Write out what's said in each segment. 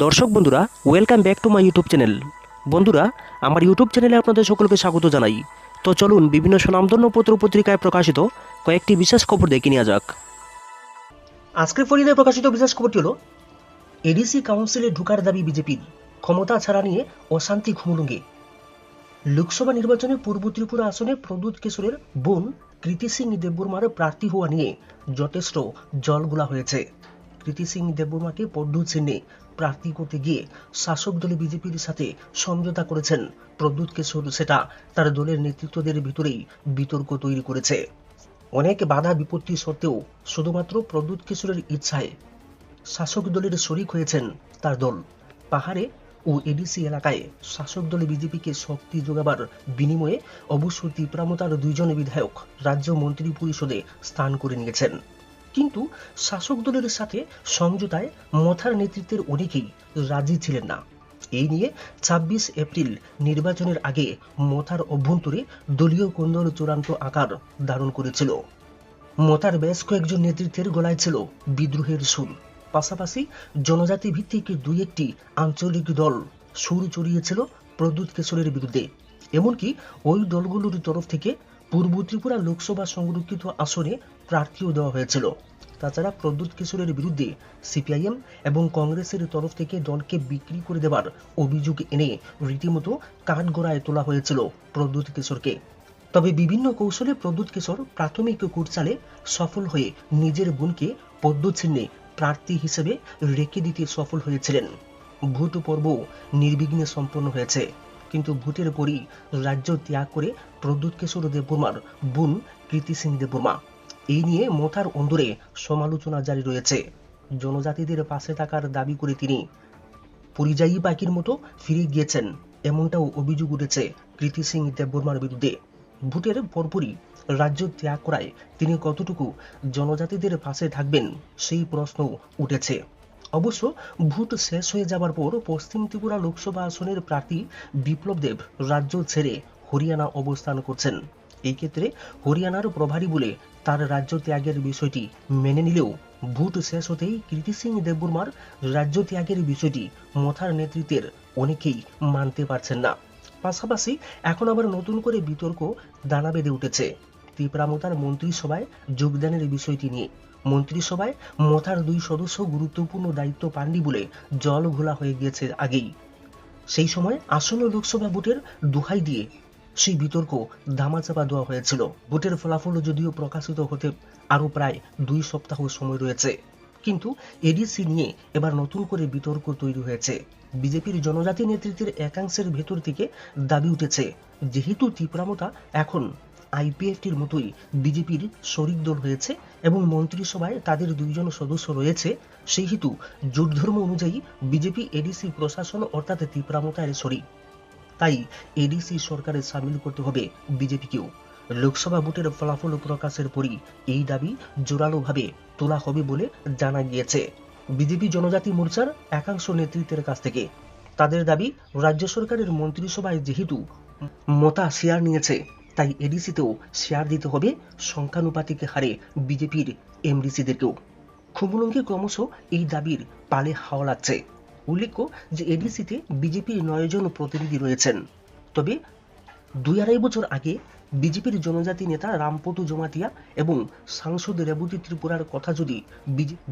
দর্শক বন্ধুরা, welcome back to my YouTube channel. বন্ধুরা, আমার ইউটিউব চ্যানেলে আপনাদের সকলকে স্বাগত জানাই। তো চলুন বিভিন্ন স্বনামধন্য পত্র পত্রিকায় প্রকাশিত কয়েকটি বিশেষ খবর দেখে নেওয়া যাক। আজকের ফরিদে প্রকাশিত বিশেষ খবরটি হল এডিসি কাউন্সিলে ঢোকার দাবি বিজেপির, ক্ষমতা ছাড়া নিয়ে অশান্তি খুমুলুঙ্গে। লোকসভা নির্বাচনে পূর্ব ত্রিপুরা আসনে প্রদ্যুৎ কিশোরের বোন কৃতি সিং দেববর্মার প্রার্থী হওয়া নিয়ে যথেষ্ট জলঘোলা হয়েছে। কৃতি সিং দেববর্মাকে প্রদ্যুৎ চিহ্নে প্রার্থী করতে গিয়ে শাসক দলে বিজেপির সাথে সমঝোতা করেছেন প্রদ্যুৎ কিশোর, সেটা তার দলের নেতৃত্বদের ভিতরেই বিতর্ক তৈরি করেছে। অনেক বাধা বিপত্তি সত্ত্বেও শুধুমাত্র প্রদ্যুৎ কিশোরের ইচ্ছায় শাসক দলের শরিক হয়েছেন তার দল। পাহাড়ে ও এডিসি এলাকায় শাসক দলে বিজেপিকে শক্তি যোগাবার বিনিময়ে অবশ্য তীব্রামতার দুইজন বিধায়ক রাজ্য মন্ত্রী পরিষদে স্থান করে নিয়েছেন। কিন্তু শাসক দলের সাথে সমঝোতায় মথার নেতৃত্বের অনেকেই রাজি ছিলেন না। এই নিয়ে ২৬ এপ্রিল নির্বাচনের আগে মথার অভ্যন্তরে দলীয় কোন্দল চূড়ান্ত আকার ধারণ করেছিল। মথার বেশ কয়েকজন নেতৃত্বের গলায় ছিল বিদ্রোহের সুর। পাশাপাশি জনজাতি ভিত্তিক দুই একটি আঞ্চলিক দল সুর চড়িয়েছিল প্রদ্যুৎ কিশোরের বিরুদ্ধে। এমনকি ওই দলগুলোর তরফ থেকে পূর্ব ত্রিপুরা লোকসভা সংরক্ষিত আসনে প্রার্থীও দেওয়া হয়েছিল। তাছাড়া প্রদ্যুৎ কিশোরের বিরুদ্ধে সিপিআইএম এবং কংগ্রেসের তরফ থেকে দলকে বিক্রি করে দেওয়ার অভিযোগ এনে রীতিমতো কাঠগড়ায় তোলা হয়েছিল প্রদ্যুৎ কিশোরকে। তবে বিভিন্ন কৌশলে প্রদ্যুৎ কিশোর প্রাথমিক কুটচালে সফল হয়ে নিজের বোনকে প্রদ্যুৎ চিহ্নে প্রার্থী হিসেবে রেখে দিতে সফল হয়েছিলেন। ভোট পর্ব নির্বিঘ্নে সম্পন্ন হয়েছে, কিন্তু ভোটের পরই রাজ্য ত্যাগ করে প্রদ্যুৎ কিশোর দেববর্মার বোন কৃতি সিং দেববর্মা। এই নিয়ে মথার অন্দরে সমালোচনা জারি রয়েছে। জনজাতিদের পাশে থাকার দাবি করে তিনি পরিযায়ী পাখির মতো ফিরে গিয়েছেন, এমনটাও অভিযোগ উঠেছে কৃতি সিং দেববর্মার বিরুদ্ধে। ভোটের পরপরই রাজ্য ত্যাগ করায় তিনি কতটুকু জনজাতিদের পাশে থাকবেন সেই প্রশ্ন উঠেছে। অবশ্য ভোট শেষ হয়ে যাবার পর পশ্চিম ত্রিপুরা লোকসভা আসনের প্রার্থী বিপ্লব দেব রাজ্য ছেড়ে হরিয়ানা অবস্থান করছেন। এই ক্ষেত্রে হরিয়ানার প্রভারী বলে তার রাজ্য ত্যাগের বিষয়টি মেনে নিলেও ভোট শেষ হতেই কৃতি সিং দেববর্মার রাজ্য ত্যাগের বিষয়টি মথার নেতৃত্বের অনেকেই মানতে পারছেন না। পাশাপাশি এখন আবার নতুন করে বিতর্ক দানা বেঁধে উঠেছে তীব্রামতার মন্ত্রিসভায় যোগদানের বিষয়টি নিয়ে। মন্ত্রিসভায় মথার দুই সদস্য গুরুত্বপূর্ণ দায়িত্ব পাননি বলে জল ঘোলা হয়ে গিয়েছে আগেই। সেই সময় আসন্ন লোকসভা ভোটের দোহাই দিয়ে সেই বিতর্ক ধামাচাপা দেওয়া হয়েছিল। ভোটের ফলাফল যদিও প্রকাশিত হতে আরও প্রায় ২ সপ্তাহ সময় রয়েছে, কিন্তু এডিসি নিয়ে এবার নতুন করে বিতর্ক তৈরি হয়েছে। বিজেপির জনজাতি নেতৃত্বের একাংশের ভেতর থেকে দাবি উঠেছে, যেহেতু তীব্রামতা এখন আইপিএফটির মতোই বিজেপির শরিক দল হয়েছে এবং মন্ত্রিসভায় তাদের ২ জন সদস্য রয়েছে, সেহেতু জোট ধর্ম অনুযায়ী বিজেপি এডিসি প্রশাসন অর্থাৎ তীব্রামতার শরিক। তাই এডিসি সরকারে সামিল করতে হবে বিজেপিকেও। লোকসভা ভোটের ফলাফল প্রকাশের পরই এই দাবি জোরালোভাবে তোলা হবে বলে জানা গিয়েছে বিজেপি জনজাতি মোর্চার একাংশ নেতৃত্বের কাছ থেকে। তাদের দাবি, রাজ্য সরকারের মন্ত্রিসভায় যেহেতু মতা শেয়ার নিয়েছে, তাই এডিসিতেও শেয়ার দিতে হবে সংখ্যানুপাতিক হারে বিজেপির এমডিসিদেরকেও। খুমুলুঙ্গে ক্রমশ এই দাবির পালে হাওয়া লাগছে। উল্লেখ্য যে এডিসিতে বিজেপির ৯ জন প্রতিনিধি রয়েছেন। তবে ২-২.৫ বছর আগে বিজেপির জনজাতি নেতা রামপটু জমাতিয়া এবং সাংসদ রেবতী ত্রিপুরার কথা যদি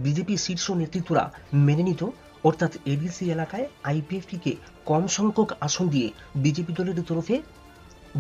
বিজেপি শীর্ষ নেতৃত্বরা মেনে নিত, অর্থাৎ এডিসি এলাকায় আইপিএফটিকে কম সংখ্যক আসন দিয়ে বিজেপি দলের তরফে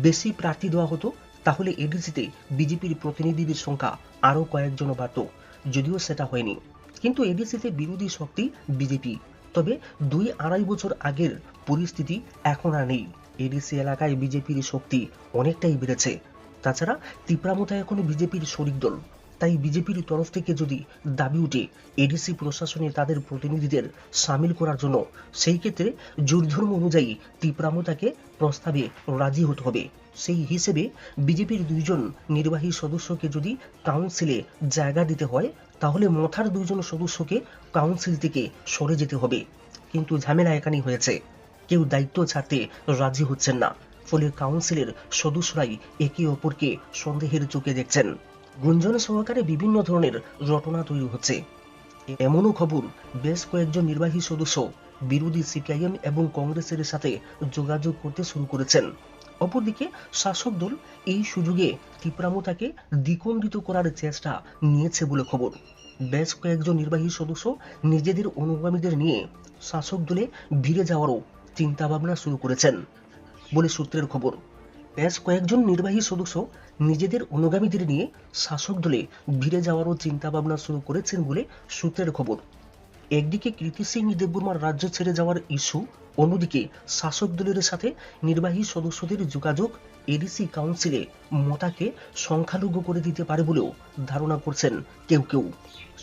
বেশি প্রার্থী দেওয়া হতো, তাহলে এডিসিতে বিজেপির প্রতিনিধিদের সংখ্যা আরও কয়েকজন বাড়ত। যদিও সেটা হয়নি, কিন্তু এডিসিতে বিরোধী শক্তি বিজেপি। তবে ২-২.৫ বছর আগের পরিস্থিতি এখন আর নেই। এডিসি এলাকায় বিজেপির শক্তি অনেকটাই বেড়েছে। তাছাড়া তীব্রামতা এখন বিজেপির শরিক দল। তাই বিজেপির তরফ থেকে যদি দাবি উঠে এডিসি প্রশাসনে তাদের প্রতিনিধিদের সামিল করার জন্য, সেই ক্ষেত্রে জোট ধর্ম অনুযায়ী তীব্রামতাকে প্রস্তাবে রাজি হতে হবে। সেই হিসেবে বিজেপির ২ জন নির্বাহী সদস্যকে যদি কাউন্সিলে জায়গা দিতে হয়, তাহলে মথার ২ জন সদস্যকে কাউন্সিল থেকে সরে যেতে হবে। কিন্তু ঝামেলা এখানেই হয়েছে, কেউ দায়িত্ব ছাড়তে রাজি হচ্ছেন না। ফলে কাউন্সিলের সদস্যরাই একে অপরকে সন্দেহের চোখে দেখছেন। গুঞ্জন সহকারে বিভিন্ন ধরনের রটনা তৈরি হচ্ছে। এমনও খবর, বেশ কয়েকজন নির্বাহী সদস্য বিরোধী সিপিআইএম এবং কংগ্রেসের সাথে যোগাযোগ করতে শুরু করেছেন। অপরদিকে শাসক দল এই সুযোগে তীব্রামতাকে দ্বিখণ্ডিত করার চেষ্টা নিয়েছে বলে খবর। বেশ কয়েকজন নির্বাহী সদস্য নিজেদের অনুগামীদের নিয়ে শাসক দলে ভিড়ে যাওয়ারও চিন্তাভাবনা শুরু করেছেন বলে সূত্রের খবর। বেশ কয়েকজন নির্বাহী সদস্য নিজেদের অনুগামীদের নিয়ে শাসক দলে ভিড়ে যাওয়ারও চিন্তাভাবনা শুরু করেছেন বলে সূত্রের খবর। একদিকে কৃতি সিং দেববর্মার রাজ্য ছেড়ে যাওয়ার ইস্যু, অন্যদিকে শাসক দলের সাথে নির্বাহী সদস্যদের যোগাযোগ এডিসি কাউন্সিলে মতাকে সংখ্যালঘু করে দিতে পারে বলেও ধারণা করছেন কেউ কেউ।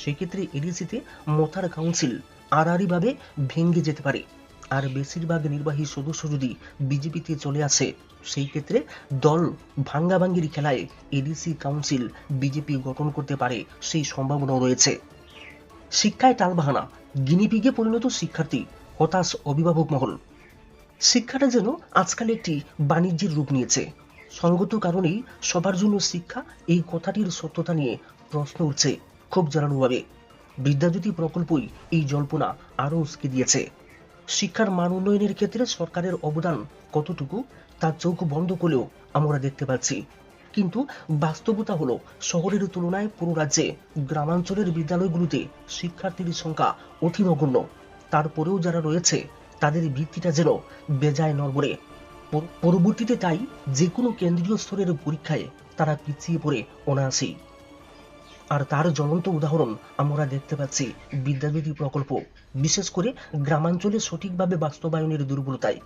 সেক্ষেত্রে এডিসিতে মতার কাউন্সিল আড়াআড়িভাবে ভেঙে যেতে পারে। আর বেশিরভাগ নির্বাহী সদস্য যদি বিজেপিতে চলে আসে, সেই ক্ষেত্রে দল ভাঙ্গাভাঙ্গির খেলায় এডিসি কাউন্সিল বিজেপি গঠন করতে পারে, সেই সম্ভাবনাও রয়েছে। শিক্ষায় টালবাহানা, গিনিপিগে পরিণত শিক্ষার্থী, হতাশ অভিভাবক মহল। শিক্ষাটা যেন আজকাল একটি বাণিজ্যের রূপ নিয়েছে। সঙ্গত কারণেই সবার জন্য শিক্ষা এই কথাটির সত্যতা নিয়ে প্রশ্ন উঠছে খুব জোরালোভাবে। বিদ্যাজ্যোতি প্রকল্পই এই জল্পনা আরও উস্কে দিয়েছে। শিক্ষার মান উন্নয়নের ক্ষেত্রে সরকারের অবদান কতটুকু তা চোখ বন্ধ করলেও আমরা দেখতে পাচ্ছি। কিন্তু বাস্তবতা হলো, শহরের তুলনায় পুরো রাজ্যে গ্রামাঞ্চলের বিদ্যালয়গুলোতে শিক্ষার্থীর সংখ্যা অতি নগণ্য। তারপরেও যারা রয়েছে তাদের ভিত্তিটা যেন বেজায় নড়বড়ে। পরবর্তীতে তাই যে কোনো কেন্দ্রীয় স্তরের পরীক্ষায় তারা পিছিয়ে পড়ে অনায়াসেই। আর তার জ্বলন্ত উদাহরণ আমরা দেখতে পাচ্ছি বিদ্যাজ্যোতি প্রকল্প, বিশেষ করে গ্রামাঞ্চলে সঠিকভাবে বাস্তবায়নের দুর্বলতায়।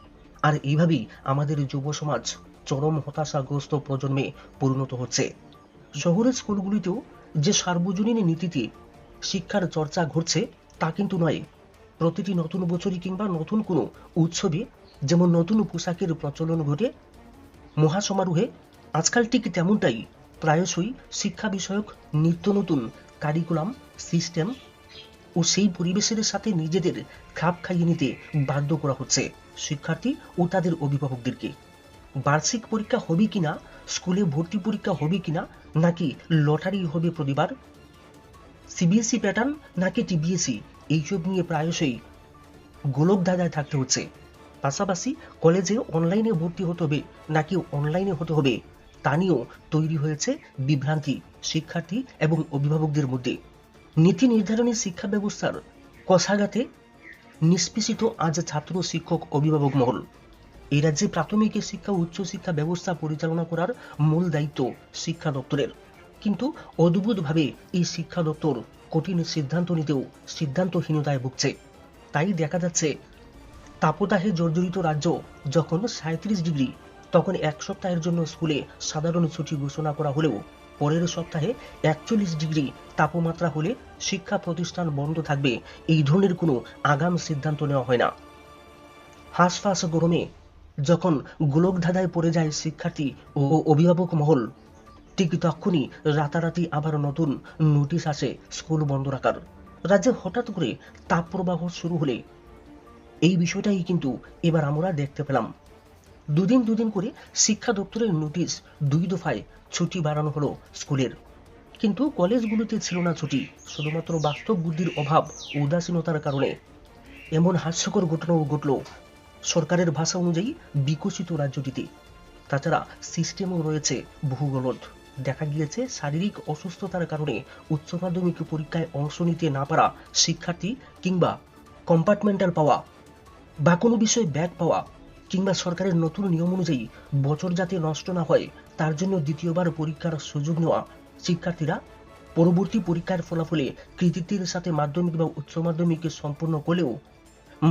আর এইভাবেই আমাদের যুব সমাজ চরম হতাশাগ্রস্ত প্রজন্মে পরিণত হচ্ছে। শহরের স্কুলগুলিতেও যে সার্বজনীন নীতিতে শিক্ষার চর্চা ঘটছে তা কিন্তু নয়। প্রতিটি নতুন বছরই কিংবা নতুন কোনো উৎসবে যেমন নতুন পোশাকের প্রচলন ঘটে মহাসমারোহে, আজকাল ঠিক তেমনটাই প্রায়শই শিক্ষা বিষয়ক নিত্য নতুন কারিকুলাম সিস্টেম ও সেই পরিবেশের সাথে নিজেদের খাপ খাইয়ে নিতে বাধ্য করা হচ্ছে শিক্ষার্থী ও তাদের অভিভাবকদেরকে। বার্ষিক পরীক্ষা হবে কিনা, স্কুলে ভর্তি পরীক্ষা হবে কিনা, নাকি লটারি হবে প্রতিবার, সিবিএসই প্যাটার্ন নাকি টিবিএসই, এইসব নিয়ে প্রায়শই গোলক ধাঁধায় থাকতে হচ্ছে। পাশাপাশি কলেজে অনলাইনে ভর্তি হতে হবে নাকি অনলাইনে হতে হবে তা নিয়েও তৈরি হয়েছে বিভ্রান্তি শিক্ষার্থী এবং অভিভাবকদের মধ্যে। নীতি নির্ধারণী শিক্ষা ব্যবস্থার কষাঘাতে নিষ্পেষিত আজ ছাত্র, শিক্ষক, অভিভাবক মহল। এই রাজ্যে প্রাথমিক শিক্ষা ও উচ্চশিক্ষা ব্যবস্থা পরিচালনা করার মূল দায়িত্ব শিক্ষা দপ্তরের। কিন্তু অদ্ভুতভাবে এই শিক্ষা দপ্তর কঠিন সিদ্ধান্ত নিতেও সিদ্ধান্তহীনতায় ভুগছে। তাই দেখা যাচ্ছে তাপদাহে জর্জরিত রাজ্য যখন 37 ডিগ্রি, তখন এক সপ্তাহের জন্য স্কুলে সাধারণ ছুটি ঘোষণা করা হলেও পরের সপ্তাহে 41 ডিগ্রি তাপমাত্রা হলে শিক্ষা প্রতিষ্ঠান বন্ধ থাকবে, এই ধরনের কোনো আগাম সিদ্ধান্ত নেওয়া হয় না। হাঁসফাঁস গরমে যখন গোলকধাঁধায় পড়ে যায় শিক্ষার্থী ও অভিভাবক মহল, ঠিক তখনই রাতারাতি আবার নতুন নোটিশ আসে স্কুল বন্ধ রাখার। রাজ্যে হঠাৎ করে তাপপ্রবাহ শুরু হলে এই বিষয়টাই কিন্তু এবার আমরা দেখতে পেলাম। দুদিন করে শিক্ষা দপ্তরের নোটিশ, 2 দফায় ছুটি বাড়ানো হলো স্কুলের। কিন্তু কলেজগুলোতে ছিল না ছুটি, শুধুমাত্র বাস্তব বুদ্ধির অভাব ও উদাসীনতার কারণে এমন হাস্যকর ঘটনাও ঘটল সরকারের ভাষা অনুযায়ী বিকশিত রাজ্যটিতে। তাছাড়া সিস্টেমও রয়েছে বহু গলদ। দেখা গিয়েছে শারীরিক অসুস্থতার কারণে উচ্চ মাধ্যমিক পরীক্ষায় অংশ নিতে না পারা শিক্ষার্থী, কিংবা কম্পার্টমেন্টাল পাওয়া বা কোনো বিষয়ে ব্যাক পাওয়া, কিংবা সরকারের নতুন নিয়ম অনুযায়ী বছর যাতে নষ্ট না হয় তার জন্য দ্বিতীয়বার পরীক্ষার সুযোগ নেওয়া শিক্ষার্থীরা পরবর্তী পরীক্ষার ফলাফলে কৃতিত্বের সাথে মাধ্যমিক বা উচ্চ মাধ্যমিক সম্পন্ন করলেও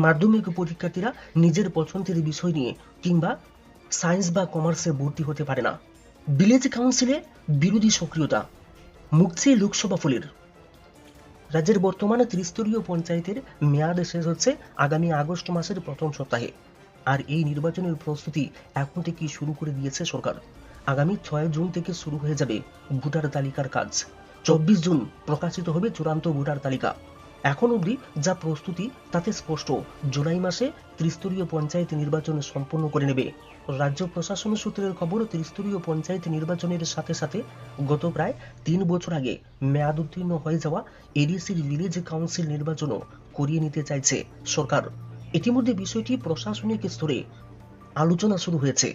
মাধ্যমিক পরীক্ষার্থীরা নিজের পছন্দের বিষয় নিয়ে কিংবা সায়েন্স বা কমার্সে ভর্তি হতে পারে না। ভিলেজ কাউন্সিলে বিরোধী সক্রিয়তা, মুখছে লোকসভা ফলের। রাজ্যের বর্তমানে ত্রিস্তরীয় পঞ্চায়েতের মেয়াদ শেষ হচ্ছে আগামী আগস্ট মাসের প্রথম সপ্তাহে। আর এই নির্বাচনের প্রস্তুতি এখন থেকেই শুরু করে দিয়েছে সরকার। আগামী 6 জুন থেকে শুরু হয়ে যাবে ভোটার তালিকার কাজ। 24 জুন প্রকাশিত হবে চূড়ান্ত ভোটার তালিকা। এখন অবধি যা প্রস্তুতি তাতে স্পষ্ট, জুলাই মাসে ত্রিস্তরীয় পঞ্চায়েত নির্বাচন সম্পন্ন করে নেবে রাজ্য প্রশাসন সূত্রের খবর। ত্রিস্তরীয় পঞ্চায়েত নির্বাচনের সাথে সাথে গত প্রায় 3 বছর আগে মেয়াদ উত্তীর্ণ হয়ে যাওয়া এডিসির ভিলেজ কাউন্সিল নির্বাচনও করিয়ে নিতে চাইছে সরকার। ইতিমধ্যে বিষয়টি প্রশাসনিক স্তরে আলোচনা শুরু হয়েছে।